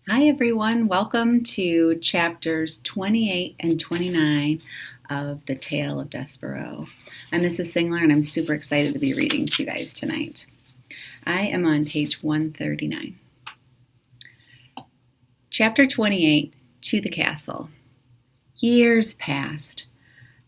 Hi, everyone. Welcome to chapters 28 and 29 of The Tale of Despereaux. I'm Mrs. Singler, and I'm super excited to be reading to you guys tonight. I am on page 139. Chapter 28, To the Castle. Years passed.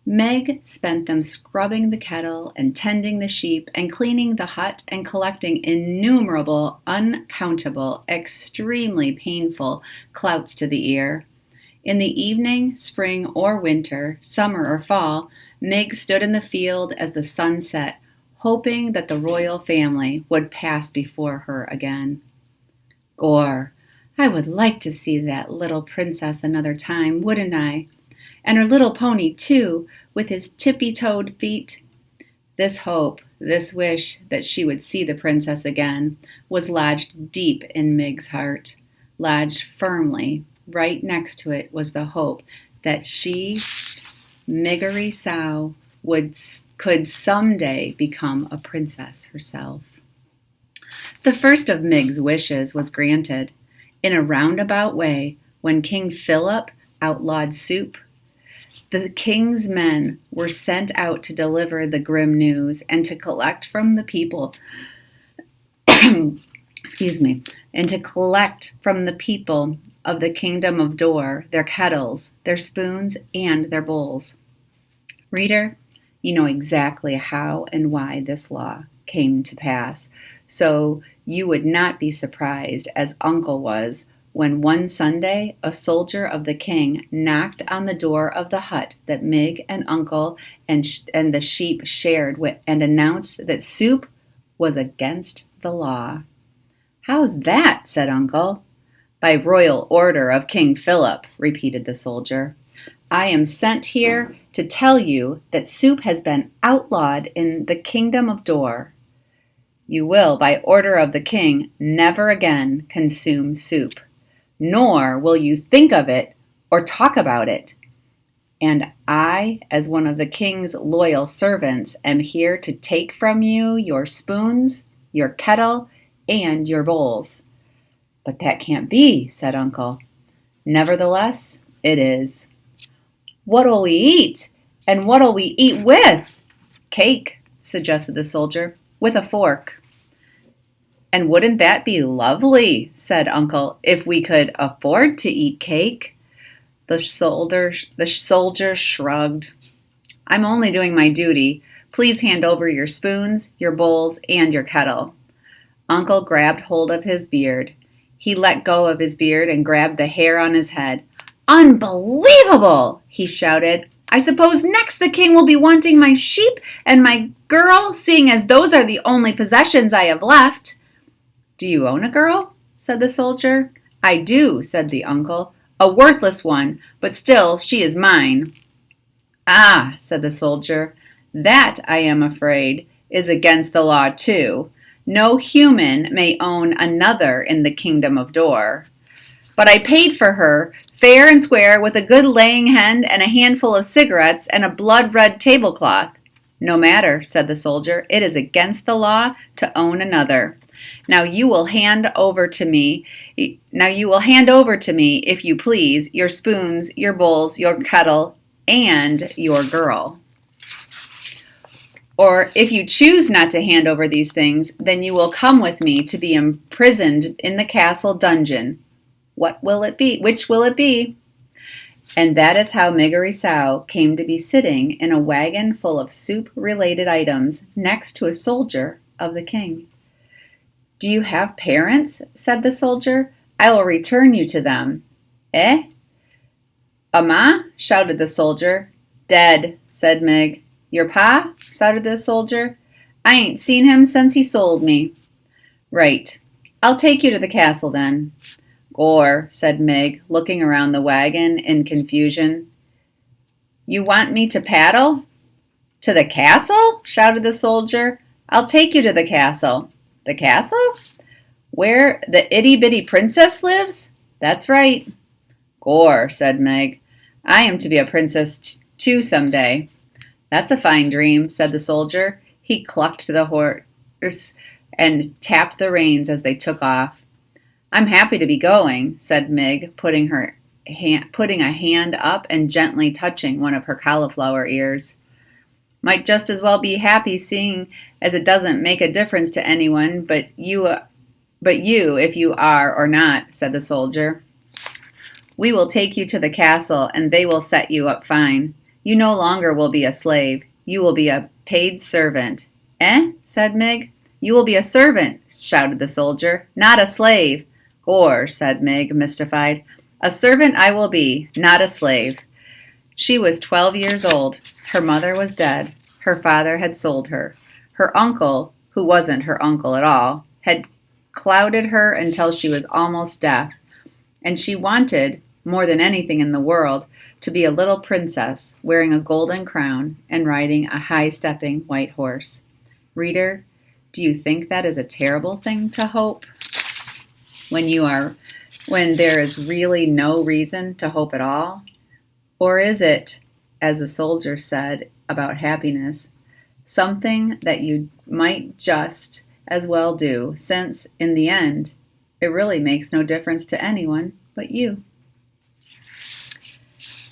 Meg spent them scrubbing the kettle and tending the sheep and cleaning the hut and collecting innumerable, uncountable, extremely painful clouts to the ear. In the evening, spring or winter, summer or fall, Meg stood in the field as the sun set, hoping that the royal family would pass before her again. Gore, I would like to see that little princess another time, wouldn't I? And her little pony, too, with his tippy-toed feet. This hope, this wish that she would see the princess again, was lodged deep in Meg's heart. Lodged firmly, right next to it was the hope that she, Miggery Sow, could someday become a princess herself. The first of Meg's wishes was granted. In a roundabout way, when King Philip outlawed soup, the king's men were sent out to deliver the grim news and to collect from the people and to collect from the people of the kingdom of Dor their kettles, their spoons, and their bowls. Reader, you know exactly how and why this law came to pass, so you would not be surprised, as Uncle was, when one Sunday a soldier of the king knocked on the door of the hut that Meg and Uncle and the sheep shared with, and announced that soup was against the law. "How's that?" said Uncle. "By royal order of King Philip," repeated the soldier. "I am sent here to tell you that soup has been outlawed in the kingdom of Dor. You will, by order of the king, never again consume soup. Nor will you think of it or talk about it. And I, as one of the king's loyal servants, am here to take from you your spoons, your kettle, and your bowls." "But that can't be," said Uncle. "Nevertheless, it is." "What'll we eat? And what'll we eat with?" "Cake," suggested the soldier, "with a fork." "And wouldn't that be lovely," said Uncle, "if we could afford to eat cake?" The soldier shrugged. "I'm only doing my duty. Please hand over your spoons, your bowls, and your kettle." Uncle grabbed hold of his beard. He let go of his beard and grabbed the hair on his head. "Unbelievable!" he shouted. "I suppose next the king will be wanting my sheep and my girl, seeing as those are the only possessions I have left." "Do you own a girl?" said the soldier. "I do," said the uncle. "A worthless one, but still she is mine." "Ah," said the soldier, "that, I am afraid, is against the law too. No human may own another in the kingdom of Dor. But I paid for her, fair and square, with a good laying hen and a handful of cigarettes and a blood-red tablecloth." "No matter," said the soldier, "it is against the law to own another. Now you will hand over to me, if you please, your spoons, your bowls, your kettle, and your girl. Or if you choose not to hand over these things, then you will come with me to be imprisoned in the castle dungeon. What will it be? Which will it be?" And that is how Miggery Sow came to be sitting in a wagon full of soup-related items next to a soldier of the king. "Do you have parents?" said the soldier. "I will return you to them." "Eh?" "Ma?" shouted the soldier. "Dead," said Meg. "Your pa?" shouted the soldier. "I ain't seen him since he sold me." "Right. I'll take you to the castle then." "Gore," said Meg, looking around the wagon in confusion. "You want me to paddle?" "To the castle?" shouted the soldier. "I'll take you to the castle." "The castle? Where the itty-bitty princess lives?" "That's right." "Gore," said Meg. "I am to be a princess too someday." "That's a fine dream," said the soldier. He clucked to the horse and tapped the reins as they took off. I'm happy to be going, said Meg, putting a hand up and gently touching one of her cauliflower ears. Might just as well be happy seeing as it doesn't make a difference to anyone but you if you are or not, said the soldier. We will take you to the castle and they will set you up fine. You no longer will be a slave. You will be a paid servant. Eh? Said Meg. You will be a servant, shouted the soldier, not a slave. Gore, said Meg, mystified. A servant I will be, not a slave. She was 12 years old. Her mother was dead. Her father had sold her. Her uncle, who wasn't her uncle at all, had clouded her until she was almost deaf. And she wanted, more than anything in the world, to be a little princess, wearing a golden crown and riding a high-stepping white horse. Reader, do you think that is a terrible thing to hope? When there is really no reason to hope at all? Or is it, as the soldier said about happiness, something that you might just as well do, since, in the end, it really makes no difference to anyone but you?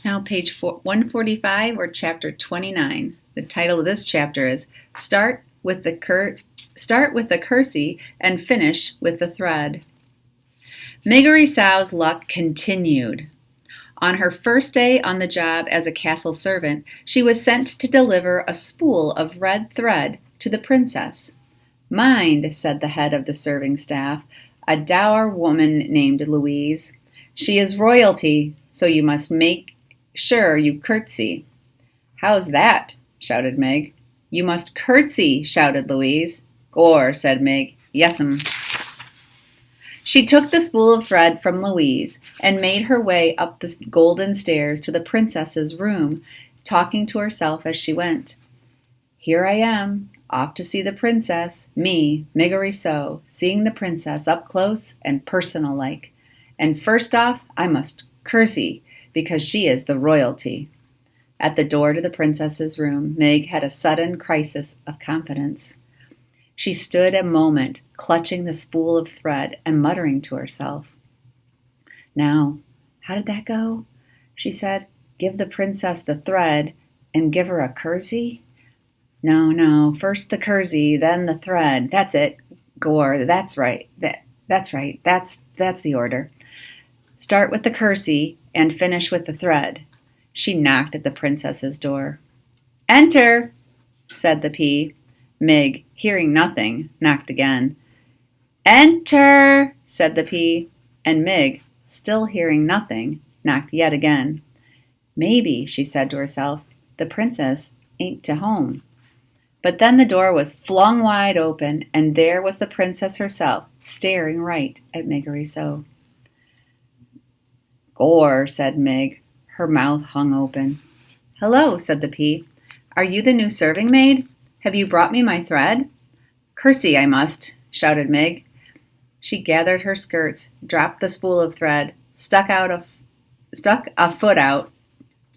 Now, page 145 or chapter 29. The title of this chapter is Start with the Kersey and Finish with the Thread. Meadowlaw's luck continued. On her first day on the job as a castle servant, she was sent to deliver a spool of red thread to the princess. Mind, said the head of the serving staff, a dour woman named Louise. She is royalty, so you must make sure you curtsy. How's that? Shouted Meg. You must curtsy, shouted Louise. Gore, said Meg. Yes'm. She took the spool of thread from Louise and made her way up the golden stairs to the princess's room, talking to herself as she went. Here I am, off to see the princess, me, Meadowlawn, seeing the princess up close and personal-like. And first off, I must curtsy, because she is the royalty. At the door to the princess's room, Meg had a sudden crisis of confidence. She stood a moment, clutching the spool of thread and muttering to herself. Now, how did that go? She said, give the princess the thread and give her a kersey? No, first the kersey, then the thread. That's it, Gore, that's right. That's right, that's the order. Start with the kersey and finish with the thread. She knocked at the princess's door. Enter, said the pea. Meg, hearing nothing, knocked again. Enter, said the pea, and Meg, still hearing nothing, knocked yet again. Maybe, she said to herself, the princess ain't to home. But then the door was flung wide open, and there was the princess herself, staring right at Meadowlawn. Gore, said Meg. Her mouth hung open. Hello, said the pea. Are you the new serving maid? Have you brought me my thread? Kersey, I must, shouted Meg. She gathered her skirts, dropped the spool of thread, stuck a foot out,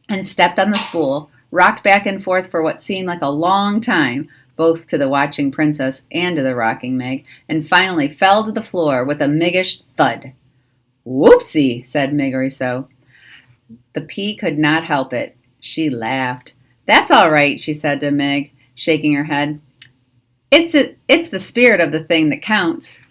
and stepped on the spool, rocked back and forth for what seemed like a long time, both to the watching princess and to the rocking Meg, and finally fell to the floor with a Meggish thud. Whoopsie, said Meadowlawn. The pea could not help it. She laughed. That's all right, she said to Meg, shaking her head. It's the spirit of the thing that counts.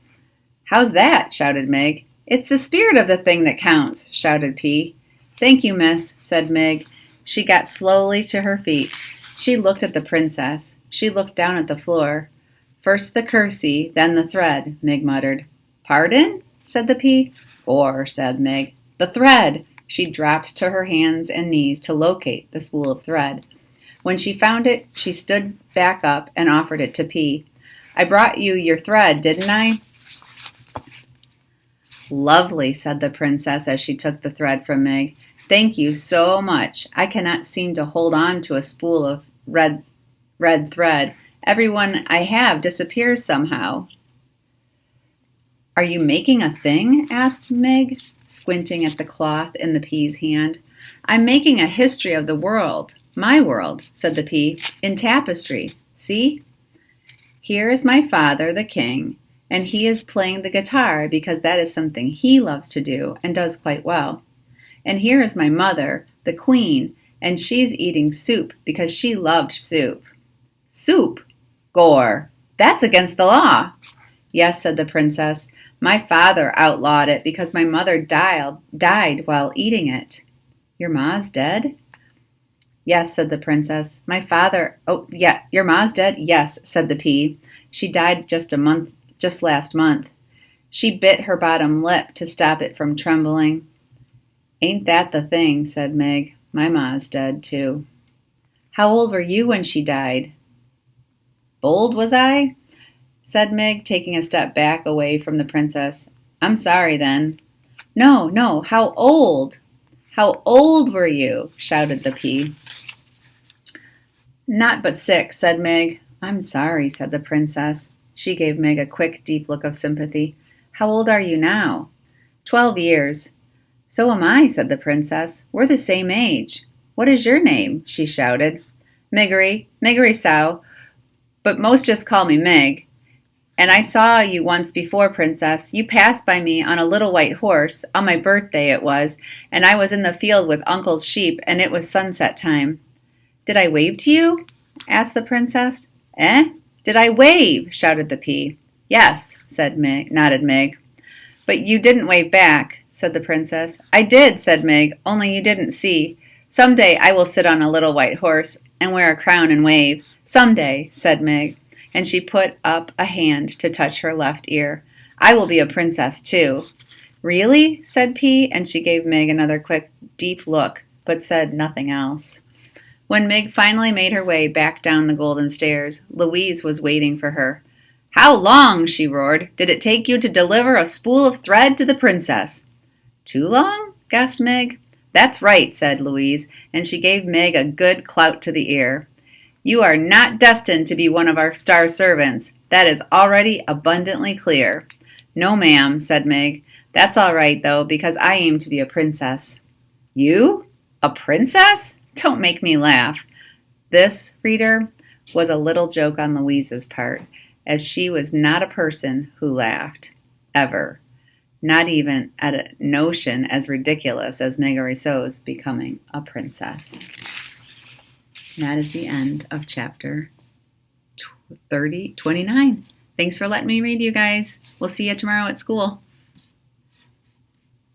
How's that? Shouted Meg. It's the spirit of the thing that counts, shouted Pea. Thank you, miss, said Meg. She got slowly to her feet. She looked at the princess. She looked down at the floor. First the kersey, then the thread, Meg muttered. Pardon? Said the pea. Gore, said Meg. The thread. She dropped to her hands and knees to locate the spool of thread. When she found it, she stood back up and offered it to Pea. I brought you your thread, didn't I? Lovely, said the princess as she took the thread from Meg. Thank you so much. I cannot seem to hold on to a spool of red thread. Every one I have disappears somehow. Are you making a thing? Asked Meg, squinting at the cloth in the pea's hand. I'm making a history of the world. My world, said the pea, in tapestry. See? Here is my father, the king, and he is playing the guitar because that is something he loves to do and does quite well. And here is my mother, the queen, and she's eating soup because she loved soup. Soup? Gore! That's against the law. Yes, said the princess. My father outlawed it because my mother died while eating it. Your ma's dead? Yes, said the princess. My father... Oh, yeah, your ma's dead? Yes, said the pea. She died just last month. She bit her bottom lip to stop it from trembling. Ain't that the thing, said Meg. My ma's dead, too. How old were you when she died? Bold, was I? Said Meg, taking a step back away from the princess. I'm sorry, then. No, how old? How old were you? Shouted the pea. Not but 6, said Meg. I'm sorry, said the princess. She gave Meg a quick, deep look of sympathy. How old are you now? 12 years. So am I, said the princess. We're the same age. What is your name? She shouted. Miggery Sow, but most just call me Meg. And I saw you once before, princess. You passed by me on a little white horse, on my birthday it was, and I was in the field with uncle's sheep, and it was sunset time. Did I wave to you? Asked the princess. Did I wave? Shouted the pea. Yes, nodded Meg. But you didn't wave back, said the princess. I did, said Meg, only you didn't see. Some day I will sit on a little white horse and wear a crown and wave. Some day, said Meg, and she put up a hand to touch her left ear. I will be a princess, too. Really? Said Pea, and she gave Meg another quick, deep look, but said nothing else. When Meg finally made her way back down the golden stairs, Louise was waiting for her. How long, she roared, did it take you to deliver a spool of thread to the princess? Too long? Gasped Meg. That's right, said Louise, and she gave Meg a good clout to the ear. You are not destined to be one of our star servants. That is already abundantly clear. No, ma'am, said Meg. That's all right, though, because I aim to be a princess. You? A princess? Don't make me laugh. This, reader, was a little joke on Louise's part, as she was not a person who laughed, ever, not even at a notion as ridiculous as Meadowlawn's becoming a princess. And that is the end of chapter 29. Thanks for letting me read, you guys. We'll see you tomorrow at school.